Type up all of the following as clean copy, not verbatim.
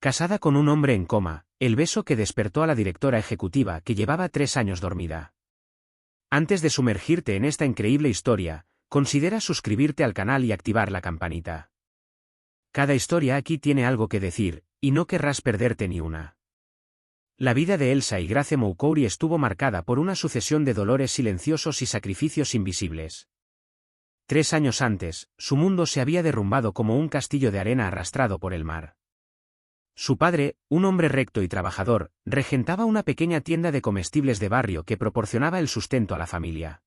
Casada con un hombre en coma, el beso que despertó a la directora ejecutiva que llevaba 3 años dormida. Antes de sumergirte en esta increíble historia, considera suscribirte al canal y activar la campanita. Cada historia aquí tiene algo que decir, y no querrás perderte ni una. La vida de Elsa y Grace Moukouri estuvo marcada por una sucesión de dolores silenciosos y sacrificios invisibles. 3 años antes, su mundo se había derrumbado como un castillo de arena arrastrado por el mar. Su padre, un hombre recto y trabajador, regentaba una pequeña tienda de comestibles de barrio que proporcionaba el sustento a la familia.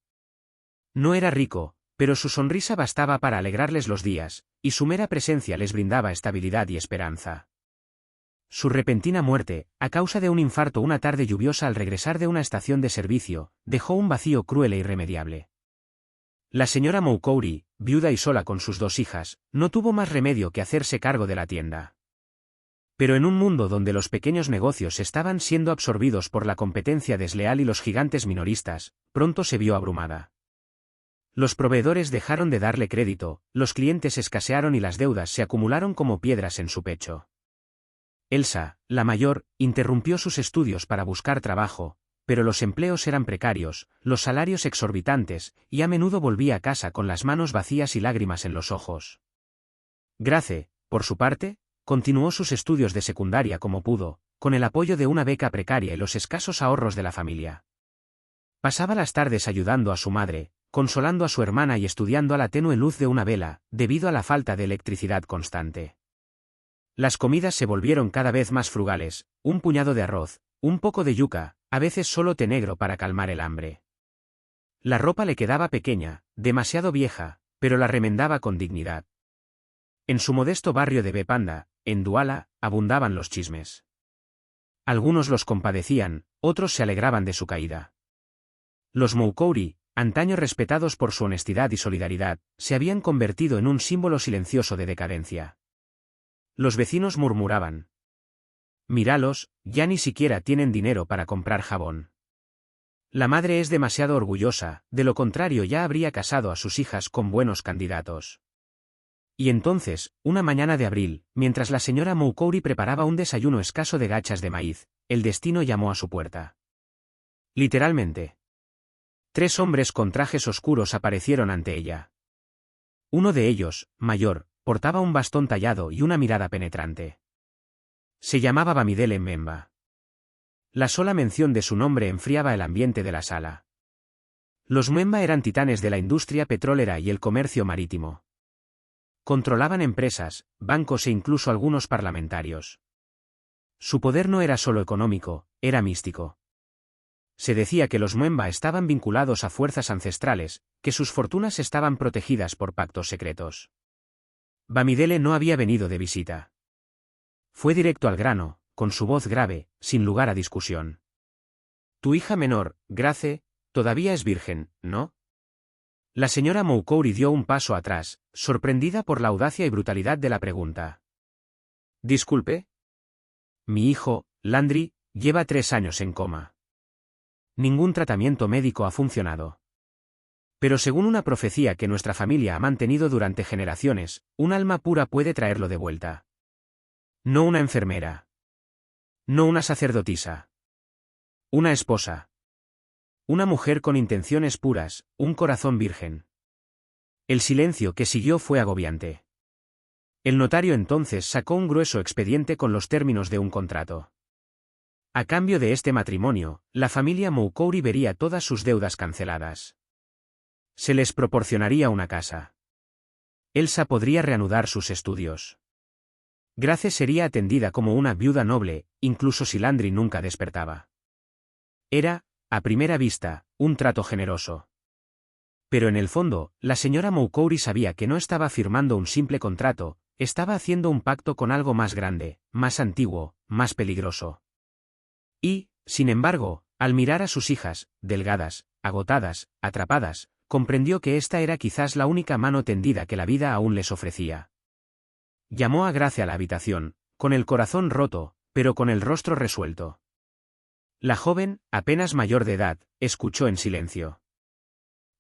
No era rico, pero su sonrisa bastaba para alegrarles los días, y su mera presencia les brindaba estabilidad y esperanza. Su repentina muerte, a causa de un infarto una tarde lluviosa al regresar de una estación de servicio, dejó un vacío cruel e irremediable. La señora Moukouri, viuda y sola con sus 2 hijas, no tuvo más remedio que hacerse cargo de la tienda. Pero en un mundo donde los pequeños negocios estaban siendo absorbidos por la competencia desleal y los gigantes minoristas, pronto se vio abrumada. Los proveedores dejaron de darle crédito, los clientes escasearon y las deudas se acumularon como piedras en su pecho. Elsa, la mayor, interrumpió sus estudios para buscar trabajo, pero los empleos eran precarios, los salarios exorbitantes, y a menudo volvía a casa con las manos vacías y lágrimas en los ojos. Grace, por su parte, continuó sus estudios de secundaria como pudo, con el apoyo de una beca precaria y los escasos ahorros de la familia. Pasaba las tardes ayudando a su madre, consolando a su hermana y estudiando a la tenue luz de una vela, debido a la falta de electricidad constante. Las comidas se volvieron cada vez más frugales, un puñado de arroz, un poco de yuca, a veces solo té negro para calmar el hambre. La ropa le quedaba pequeña, demasiado vieja, pero la remendaba con dignidad. En su modesto barrio de Bepanda, en Douala, abundaban los chismes. Algunos los compadecían, otros se alegraban de su caída. Los Moukouri, antaño respetados por su honestidad y solidaridad, se habían convertido en un símbolo silencioso de decadencia. Los vecinos murmuraban: «Míralos, ya ni siquiera tienen dinero para comprar jabón. La madre es demasiado orgullosa, de lo contrario ya habría casado a sus hijas con buenos candidatos». Y entonces, una mañana de abril, mientras la señora Moukouri preparaba un desayuno escaso de gachas de maíz, el destino llamó a su puerta. Literalmente. 3 hombres con trajes oscuros aparecieron ante ella. Uno de ellos, mayor, portaba un bastón tallado y una mirada penetrante. Se llamaba Bamidele Mbemba. La sola mención de su nombre enfriaba el ambiente de la sala. Los Mbemba eran titanes de la industria petrolera y el comercio marítimo. Controlaban empresas, bancos e incluso algunos parlamentarios. Su poder no era solo económico, era místico. Se decía que los Mbemba estaban vinculados a fuerzas ancestrales, que sus fortunas estaban protegidas por pactos secretos. Bamidele no había venido de visita. Fue directo al grano, con su voz grave, sin lugar a discusión. «Tu hija menor, Grace, todavía es virgen, ¿no?». La señora Moukouri dio un paso atrás, sorprendida por la audacia y brutalidad de la pregunta. «Disculpe». «Mi hijo, Landry, lleva 3 años en coma. Ningún tratamiento médico ha funcionado. Pero según una profecía que nuestra familia ha mantenido durante generaciones, un alma pura puede traerlo de vuelta. No una enfermera. No una sacerdotisa. Una esposa. Una mujer con intenciones puras, un corazón virgen». El silencio que siguió fue agobiante. El notario entonces sacó un grueso expediente con los términos de un contrato. A cambio de este matrimonio, la familia Moukouri vería todas sus deudas canceladas. Se les proporcionaría una casa. Elsa podría reanudar sus estudios. Grace sería atendida como una viuda noble, incluso si Landry nunca despertaba. Era, a primera vista, un trato generoso. Pero en el fondo, la señora Moukouri sabía que no estaba firmando un simple contrato, estaba haciendo un pacto con algo más grande, más antiguo, más peligroso. Y, sin embargo, al mirar a sus hijas, delgadas, agotadas, atrapadas, comprendió que esta era quizás la única mano tendida que la vida aún les ofrecía. Llamó a Grace a la habitación, con el corazón roto, pero con el rostro resuelto. La joven, apenas mayor de edad, escuchó en silencio.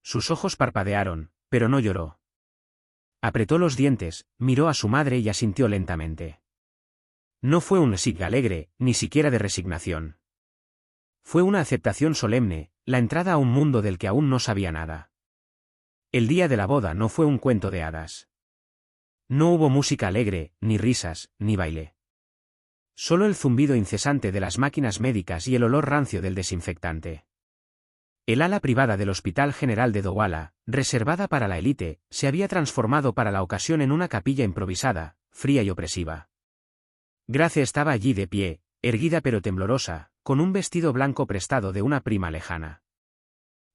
Sus ojos parpadearon, pero no lloró. Apretó los dientes, miró a su madre y asintió lentamente. No fue un sí alegre, ni siquiera de resignación. Fue una aceptación solemne, la entrada a un mundo del que aún no sabía nada. El día de la boda no fue un cuento de hadas. No hubo música alegre, ni risas, ni baile. Solo el zumbido incesante de las máquinas médicas y el olor rancio del desinfectante. El ala privada del Hospital General de Douala, reservada para la élite, se había transformado para la ocasión en una capilla improvisada, fría y opresiva. Grace estaba allí de pie, erguida pero temblorosa, con un vestido blanco prestado de una prima lejana.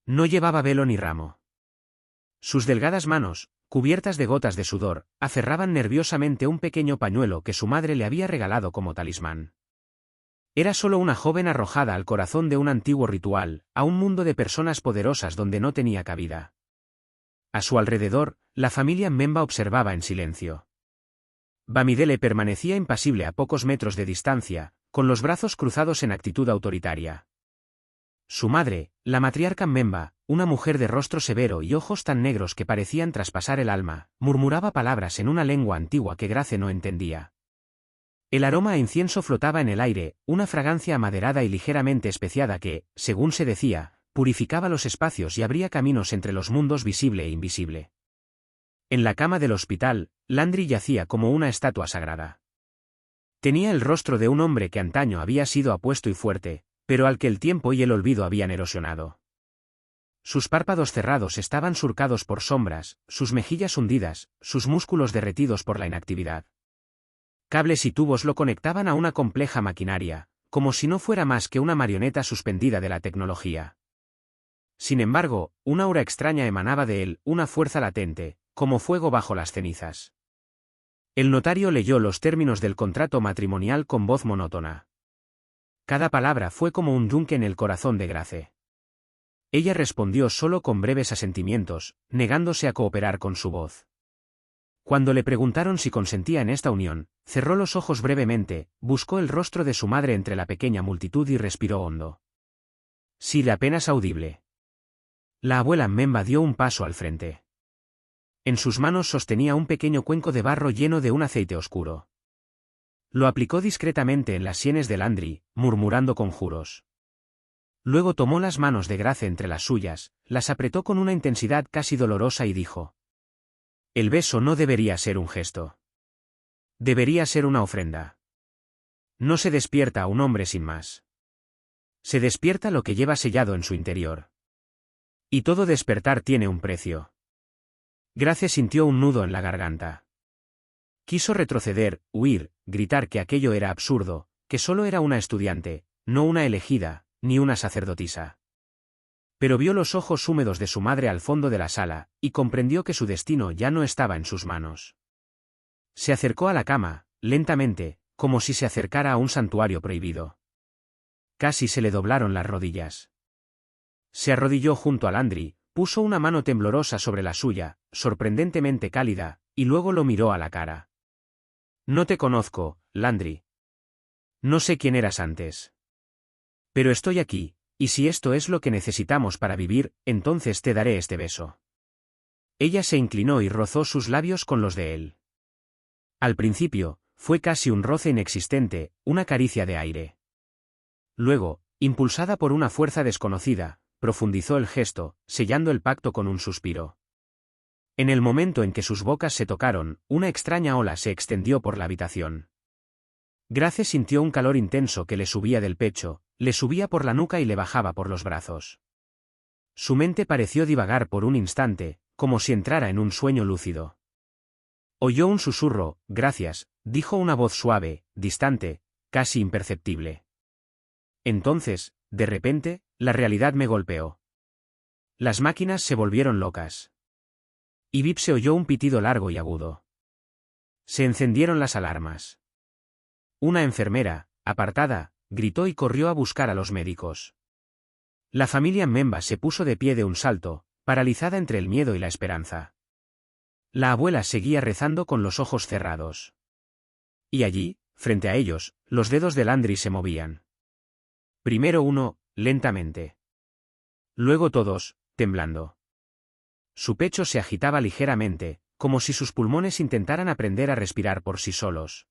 No llevaba velo ni ramo. Sus delgadas manos, cubiertas de gotas de sudor, aferraban nerviosamente un pequeño pañuelo que su madre le había regalado como talismán. Era solo una joven arrojada al corazón de un antiguo ritual, a un mundo de personas poderosas donde no tenía cabida. A su alrededor, la familia Mbemba observaba en silencio. Bamidele permanecía impasible a pocos metros de distancia, con los brazos cruzados en actitud autoritaria. Su madre, la matriarca Mbemba, una mujer de rostro severo y ojos tan negros que parecían traspasar el alma, murmuraba palabras en una lengua antigua que Grace no entendía. El aroma a incienso flotaba en el aire, una fragancia amaderada y ligeramente especiada que, según se decía, purificaba los espacios y abría caminos entre los mundos visible e invisible. En la cama del hospital, Landry yacía como una estatua sagrada. Tenía el rostro de un hombre que antaño había sido apuesto y fuerte, pero al que el tiempo y el olvido habían erosionado. Sus párpados cerrados estaban surcados por sombras, sus mejillas hundidas, sus músculos derretidos por la inactividad. Cables y tubos lo conectaban a una compleja maquinaria, como si no fuera más que una marioneta suspendida de la tecnología. Sin embargo, una aura extraña emanaba de él, una fuerza latente, como fuego bajo las cenizas. El notario leyó los términos del contrato matrimonial con voz monótona. Cada palabra fue como un yunque en el corazón de Grace. Ella respondió solo con breves asentimientos, negándose a cooperar con su voz. Cuando le preguntaron si consentía en esta unión, cerró los ojos brevemente, buscó el rostro de su madre entre la pequeña multitud y respiró hondo. Sí, apenas audible. La abuela Mbemba dio un paso al frente. En sus manos sostenía un pequeño cuenco de barro lleno de un aceite oscuro. Lo aplicó discretamente en las sienes de Landry, murmurando conjuros. Luego tomó las manos de Grace entre las suyas, las apretó con una intensidad casi dolorosa y dijo: el beso no debería ser un gesto. Debería ser una ofrenda. No se despierta a un hombre sin más. Se despierta lo que lleva sellado en su interior. Y todo despertar tiene un precio. Grace sintió un nudo en la garganta. Quiso retroceder, huir, gritar que aquello era absurdo, que solo era una estudiante, no una elegida, ni una sacerdotisa. Pero vio los ojos húmedos de su madre al fondo de la sala, y comprendió que su destino ya no estaba en sus manos. Se acercó a la cama, lentamente, como si se acercara a un santuario prohibido. Casi se le doblaron las rodillas. Se arrodilló junto a Landry, puso una mano temblorosa sobre la suya, sorprendentemente cálida, y luego lo miró a la cara. No te conozco, Landry. No sé quién eras antes. Pero estoy aquí. Y si esto es lo que necesitamos para vivir, entonces te daré este beso. Ella se inclinó y rozó sus labios con los de él. Al principio, fue casi un roce inexistente, una caricia de aire. Luego, impulsada por una fuerza desconocida, profundizó el gesto, sellando el pacto con un suspiro. En el momento en que sus bocas se tocaron, una extraña ola se extendió por la habitación. Grace sintió un calor intenso que le subía del pecho, le subía por la nuca y le bajaba por los brazos. Su mente pareció divagar por un instante, como si entrara en un sueño lúcido. Oyó un susurro: gracias, dijo una voz suave, distante, casi imperceptible. Entonces, de repente, la realidad me golpeó. Las máquinas se volvieron locas. Y Vip se oyó un pitido largo y agudo. Se encendieron las alarmas. Una enfermera, apartada, gritó y corrió a buscar a los médicos. La familia Mbemba se puso de pie de un salto, paralizada entre el miedo y la esperanza. La abuela seguía rezando con los ojos cerrados. Y allí, frente a ellos, los dedos de Landry se movían. Primero uno, lentamente. Luego todos, temblando. Su pecho se agitaba ligeramente, como si sus pulmones intentaran aprender a respirar por sí solos.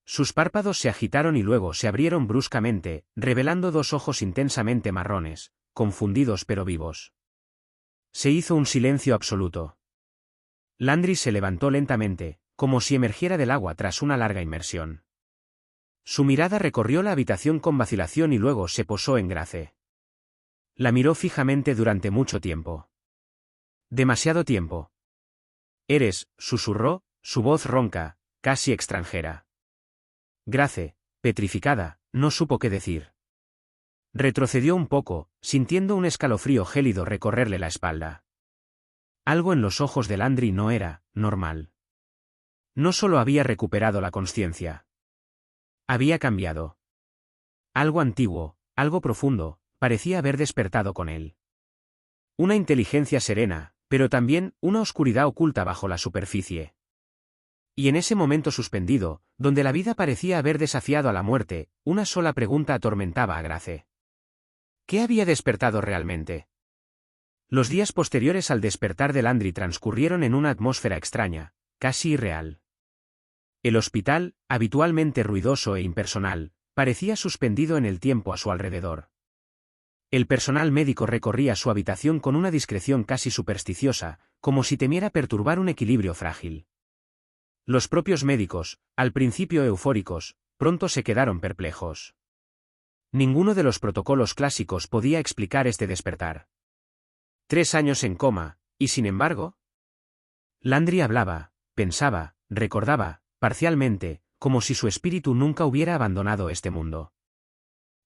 Sus párpados se agitaron y luego se abrieron bruscamente, revelando dos ojos intensamente marrones, confundidos pero vivos. Se hizo un silencio absoluto. Landry se levantó lentamente, como si emergiera del agua tras una larga inmersión. Su mirada recorrió la habitación con vacilación y luego se posó en Grace. La miró fijamente durante mucho tiempo. Demasiado tiempo. Eres, susurró, su voz ronca, casi extranjera. Grace, petrificada, no supo qué decir. Retrocedió un poco, sintiendo un escalofrío gélido recorrerle la espalda. Algo en los ojos de Landry no era normal. No solo había recuperado la consciencia. Había cambiado. Algo antiguo, algo profundo, parecía haber despertado con él. Una inteligencia serena, pero también una oscuridad oculta bajo la superficie. Y en ese momento suspendido, donde la vida parecía haber desafiado a la muerte, una sola pregunta atormentaba a Grace. ¿Qué había despertado realmente? Los días posteriores al despertar de Landry transcurrieron en una atmósfera extraña, casi irreal. El hospital, habitualmente ruidoso e impersonal, parecía suspendido en el tiempo a su alrededor. El personal médico recorría su habitación con una discreción casi supersticiosa, como si temiera perturbar un equilibrio frágil. Los propios médicos, al principio eufóricos, pronto se quedaron perplejos. Ninguno de los protocolos clásicos podía explicar este despertar. 3 años en coma, y sin embargo... Landry hablaba, pensaba, recordaba, parcialmente, como si su espíritu nunca hubiera abandonado este mundo.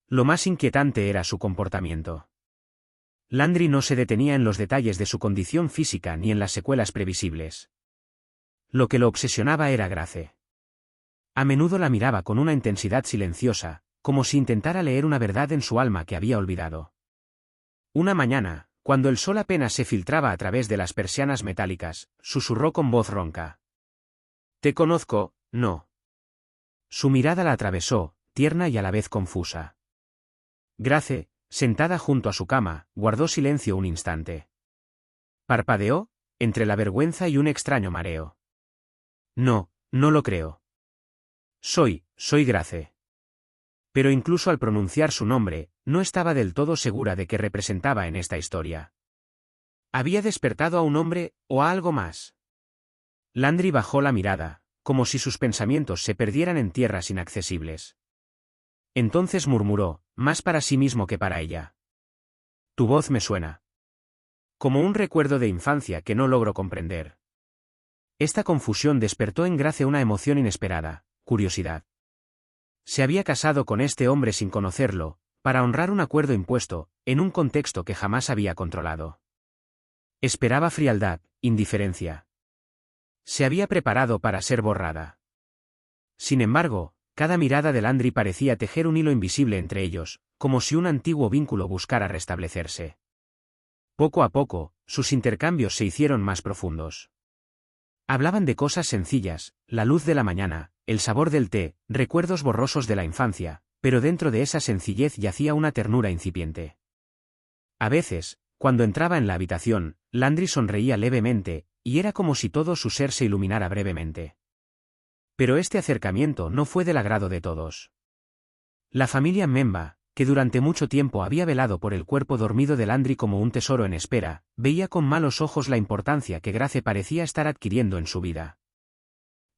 Lo más inquietante era su comportamiento. Landry no se detenía en los detalles de su condición física ni en las secuelas previsibles. Lo que lo obsesionaba era Grace. A menudo la miraba con una intensidad silenciosa, como si intentara leer una verdad en su alma que había olvidado. Una mañana, cuando el sol apenas se filtraba a través de las persianas metálicas, susurró con voz ronca. «Te conozco, ¿no?» Su mirada la atravesó, tierna y a la vez confusa. Grace, sentada junto a su cama, guardó silencio un instante. Parpadeó, entre la vergüenza y un extraño mareo. «No, no lo creo. Soy Grace». Pero incluso al pronunciar su nombre, no estaba del todo segura de qué representaba en esta historia. ¿Había despertado a un hombre, o a algo más? Landry bajó la mirada, como si sus pensamientos se perdieran en tierras inaccesibles. Entonces murmuró, más para sí mismo que para ella. «Tu voz me suena. Como un recuerdo de infancia que no logro comprender». Esta confusión despertó en Grace una emoción inesperada, curiosidad. Se había casado con este hombre sin conocerlo, para honrar un acuerdo impuesto, en un contexto que jamás había controlado. Esperaba frialdad, indiferencia. Se había preparado para ser borrada. Sin embargo, cada mirada de Landry parecía tejer un hilo invisible entre ellos, como si un antiguo vínculo buscara restablecerse. Poco a poco, sus intercambios se hicieron más profundos. Hablaban de cosas sencillas, la luz de la mañana, el sabor del té, recuerdos borrosos de la infancia, pero dentro de esa sencillez yacía una ternura incipiente. A veces, cuando entraba en la habitación, Landry sonreía levemente, y era como si todo su ser se iluminara brevemente. Pero este acercamiento no fue del agrado de todos. La familia Memba, que durante mucho tiempo había velado por el cuerpo dormido de Landry como un tesoro en espera, veía con malos ojos la importancia que Grace parecía estar adquiriendo en su vida.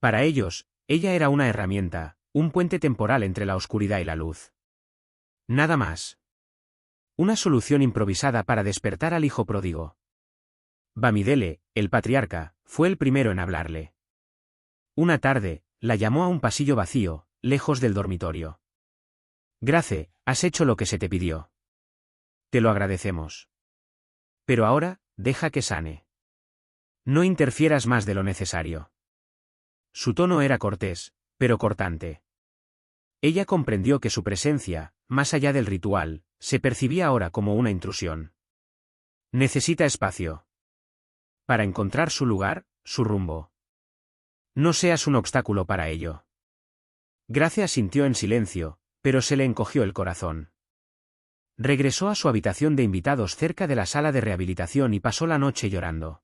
Para ellos, ella era una herramienta, un puente temporal entre la oscuridad y la luz. Nada más. Una solución improvisada para despertar al hijo pródigo. Bamidele, el patriarca, fue el primero en hablarle. Una tarde, la llamó a un pasillo vacío, lejos del dormitorio. «Grace, has hecho lo que se te pidió. Te lo agradecemos. Pero ahora, deja que sane. No interfieras más de lo necesario». Su tono era cortés, pero cortante. Ella comprendió que su presencia, más allá del ritual, se percibía ahora como una intrusión. Necesita espacio. Para encontrar su lugar, su rumbo. No seas un obstáculo para ello. Grace asintió en silencio, pero se le encogió el corazón. Regresó a su habitación de invitados cerca de la sala de rehabilitación y pasó la noche llorando.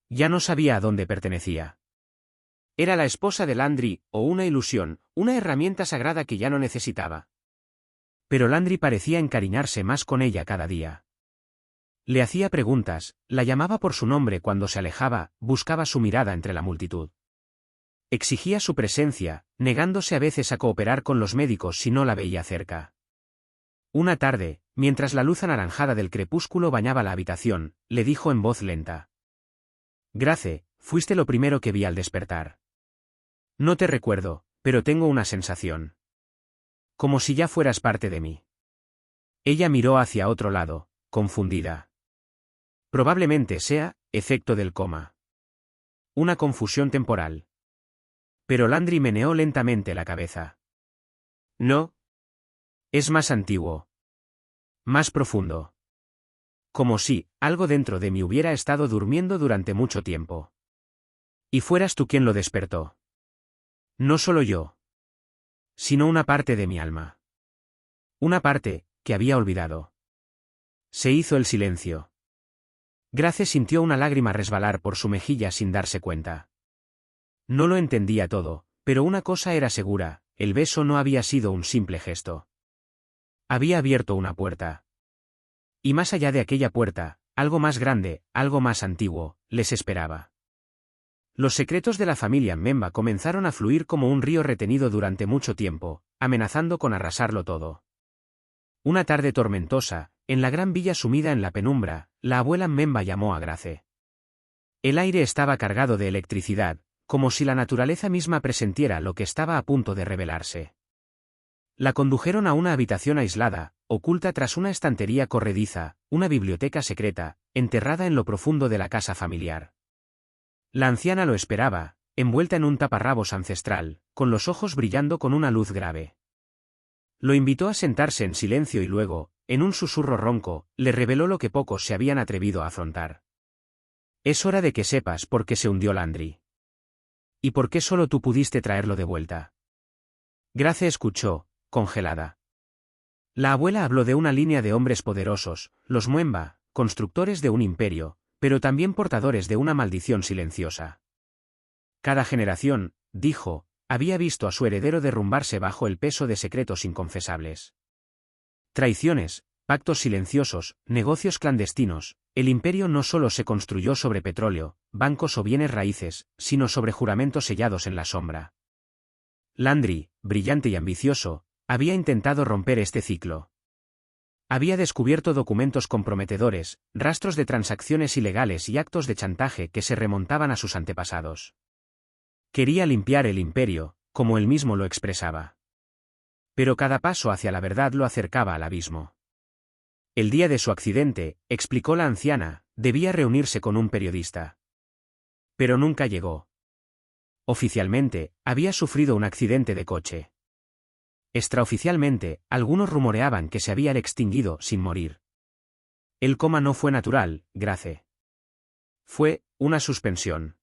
Ya no sabía a dónde pertenecía. Era la esposa de Landry, o una ilusión, una herramienta sagrada que ya no necesitaba. Pero Landry parecía encariñarse más con ella cada día. Le hacía preguntas, la llamaba por su nombre cuando se alejaba, buscaba su mirada entre la multitud. Exigía su presencia, negándose a veces a cooperar con los médicos si no la veía cerca. Una tarde, mientras la luz anaranjada del crepúsculo bañaba la habitación, le dijo en voz lenta: Grace, fuiste lo primero que vi al despertar. No te recuerdo, pero tengo una sensación. Como si ya fueras parte de mí. Ella miró hacia otro lado, confundida. Probablemente sea efecto del coma. Una confusión temporal. Pero Landry meneó lentamente la cabeza. No. Es más antiguo. Más profundo. Como si algo dentro de mí hubiera estado durmiendo durante mucho tiempo. Y fueras tú quien lo despertó. No solo yo. Sino una parte de mi alma. Una parte que había olvidado. Se hizo el silencio. Grace sintió una lágrima resbalar por su mejilla sin darse cuenta. No lo entendía todo, pero una cosa era segura, el beso no había sido un simple gesto. Había abierto una puerta. Y más allá de aquella puerta, algo más grande, algo más antiguo, les esperaba. Los secretos de la familia Memba comenzaron a fluir como un río retenido durante mucho tiempo, amenazando con arrasarlo todo. Una tarde tormentosa, en la gran villa sumida en la penumbra, la abuela Memba llamó a Grace. El aire estaba cargado de electricidad, como si la naturaleza misma presentiera lo que estaba a punto de revelarse. La condujeron a una habitación aislada, oculta tras una estantería corrediza, una biblioteca secreta, enterrada en lo profundo de la casa familiar. La anciana lo esperaba, envuelta en un taparrabos ancestral, con los ojos brillando con una luz grave. Lo invitó a sentarse en silencio y luego, en un susurro ronco, le reveló lo que pocos se habían atrevido a afrontar. Es hora de que sepas por qué se hundió Landry. ¿Y por qué solo tú pudiste traerlo de vuelta? Grace escuchó, congelada. La abuela habló de una línea de hombres poderosos, los Muemba, constructores de un imperio, pero también portadores de una maldición silenciosa. Cada generación, dijo, había visto a su heredero derrumbarse bajo el peso de secretos inconfesables. Traiciones, pactos silenciosos, negocios clandestinos, el imperio no solo se construyó sobre petróleo, bancos o bienes raíces, sino sobre juramentos sellados en la sombra. Landry, brillante y ambicioso, había intentado romper este ciclo. Había descubierto documentos comprometedores, rastros de transacciones ilegales y actos de chantaje que se remontaban a sus antepasados. Quería limpiar el imperio, como él mismo lo expresaba. Pero cada paso hacia la verdad lo acercaba al abismo. El día de su accidente, explicó la anciana, debía reunirse con un periodista. Pero nunca llegó. Oficialmente, había sufrido un accidente de coche. Extraoficialmente, algunos rumoreaban que se había extinguido sin morir. El coma no fue natural, Grace. Fue una suspensión.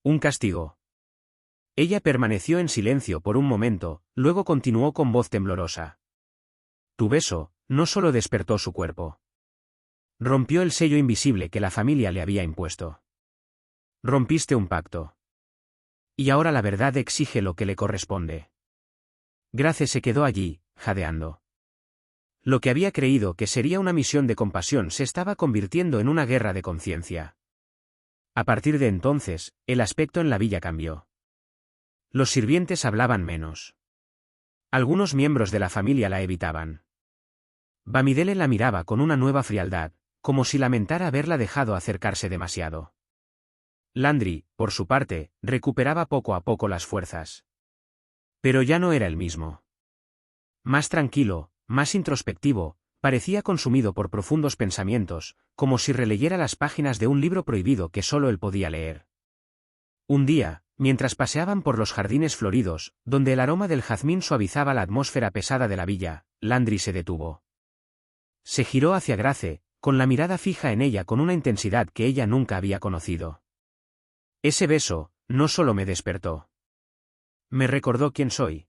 Un castigo. Ella permaneció en silencio por un momento, luego continuó con voz temblorosa. Tu beso no solo despertó su cuerpo. Rompió el sello invisible que la familia le había impuesto. Rompiste un pacto. Y ahora la verdad exige lo que le corresponde. Grace se quedó allí, jadeando. Lo que había creído que sería una misión de compasión se estaba convirtiendo en una guerra de conciencia. A partir de entonces, el aspecto en la villa cambió. Los sirvientes hablaban menos. Algunos miembros de la familia la evitaban. Bamidele la miraba con una nueva frialdad, como si lamentara haberla dejado acercarse demasiado. Landry, por su parte, recuperaba poco a poco las fuerzas. Pero ya no era el mismo. Más tranquilo, más introspectivo, parecía consumido por profundos pensamientos, como si releyera las páginas de un libro prohibido que solo él podía leer. Un día, mientras paseaban por los jardines floridos, donde el aroma del jazmín suavizaba la atmósfera pesada de la villa, Landry se detuvo. Se giró hacia Grace, con la mirada fija en ella con una intensidad que ella nunca había conocido. Ese beso, no solo me despertó. Me recordó quién soy.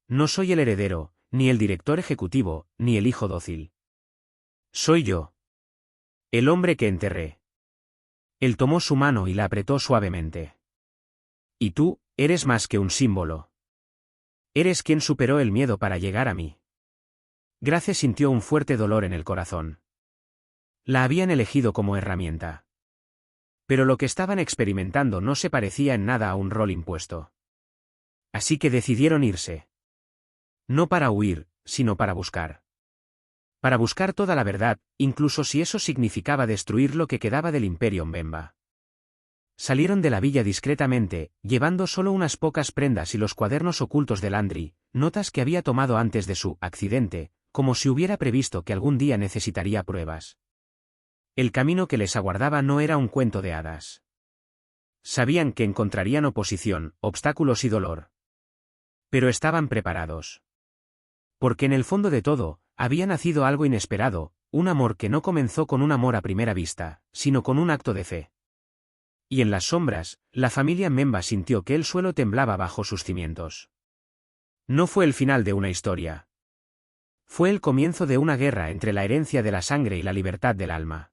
No soy el heredero, ni el director ejecutivo, ni el hijo dócil. Soy yo. El hombre que enterré. Él tomó su mano y la apretó suavemente. Y tú, eres más que un símbolo. Eres quien superó el miedo para llegar a mí. Grace sintió un fuerte dolor en el corazón. La habían elegido como herramienta. Pero lo que estaban experimentando no se parecía en nada a un rol impuesto. Así que decidieron irse. No para huir, sino para buscar. Para buscar toda la verdad, incluso si eso significaba destruir lo que quedaba del Imperio Mbemba. Salieron de la villa discretamente, llevando solo unas pocas prendas y los cuadernos ocultos de Landry, notas que había tomado antes de su accidente, como si hubiera previsto que algún día necesitaría pruebas. El camino que les aguardaba no era un cuento de hadas. Sabían que encontrarían oposición, obstáculos y dolor. Pero estaban preparados. Porque en el fondo de todo, había nacido algo inesperado, un amor que no comenzó con un amor a primera vista, sino con un acto de fe. Y en las sombras, la familia Mbemba sintió que el suelo temblaba bajo sus cimientos. No fue el final de una historia. Fue el comienzo de una guerra entre la herencia de la sangre y la libertad del alma.